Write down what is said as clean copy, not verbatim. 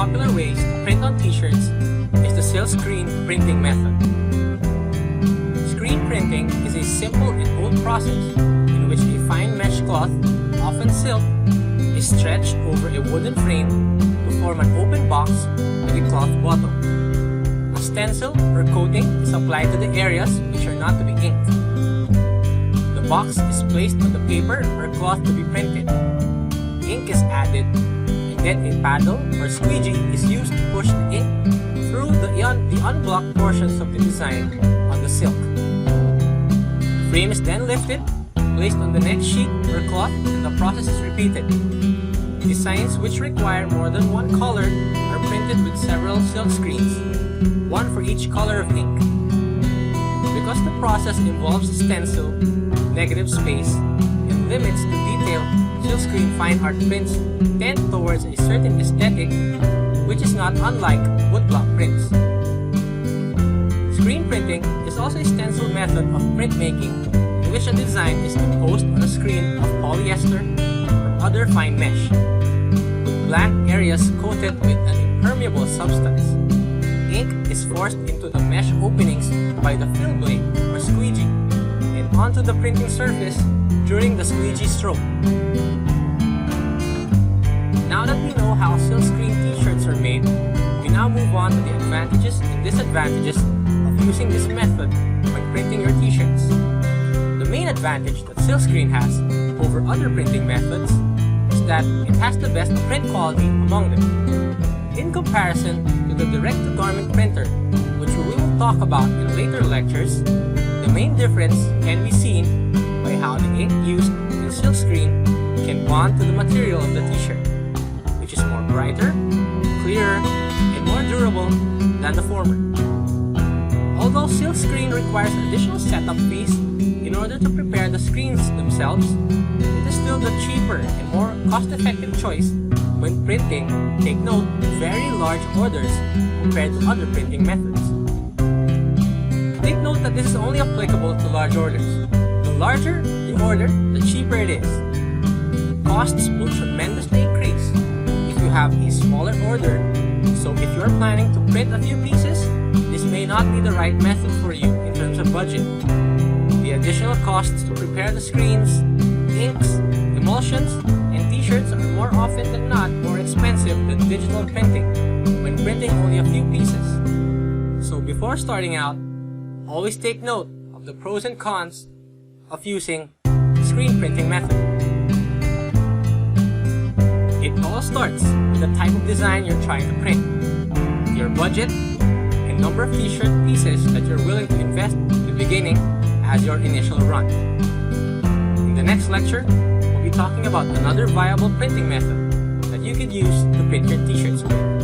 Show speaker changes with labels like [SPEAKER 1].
[SPEAKER 1] popular ways to print on t-shirts is the silkscreen printing method. Screen printing is a simple and old process in which a fine mesh cloth, often silk, is stretched over a wooden frame to form an open box with a cloth bottom. A stencil or coating is applied to the areas which are not to be inked. The box is placed on the paper or cloth to be printed. Ink is added, and then a paddle or squeegee is used to push the ink through the unblocked portions of the design on the silk. The frame is then lifted, placed on the next sheet or cloth, and the process is repeated. Designs which require more than one color are printed with several silk screens, one for each color of ink. Because the process involves a stencil, negative space, and limits to detail, silkscreen fine art prints tend towards a certain aesthetic which is not unlike woodblock prints. Screen printing is also a stencil method of printmaking in which a design is imposed on a screen of polyester or other fine mesh, with blank areas coated with an impermeable substance. Ink is forced into the mesh openings by the fill blade or squeegee and onto the printing surface during the squeegee stroke. Now that we know how silkscreen t-shirts are made, we now move on to the advantages and disadvantages of using this method when printing your t-shirts. The main advantage that silkscreen has over other printing methods is that it has the best print quality among them. In comparison to the direct-to-garment printer, which we will talk about in later lectures, the main difference can be seen by how the ink used in silkscreen can bond to the material of the t-shirt, which is more brighter, clearer, and more durable than the former. Although silkscreen requires additional setup fees in order to prepare the screens themselves, it is still the cheaper and more cost-effective choice when printing. Take note, very large orders compared to other printing methods. Take note that this is only applicable to large orders. The larger the order, the cheaper it is. Costs will tremendously increase if you have a smaller order, so if you are planning to print a few pieces, this may not be the right method for you in terms of budget. The additional costs to prepare the screens, inks, emulsions, and t-shirts are more often than not more expensive than digital printing when printing only a few pieces. So before starting out, always take note of the pros and cons of using the screen printing method. It all starts with the type of design you're trying to print, your budget, and number of t-shirt pieces that you're willing to invest in the beginning as your initial run. In the next lecture, we'll be talking about another viable printing method that you could use to print your t-shirts with.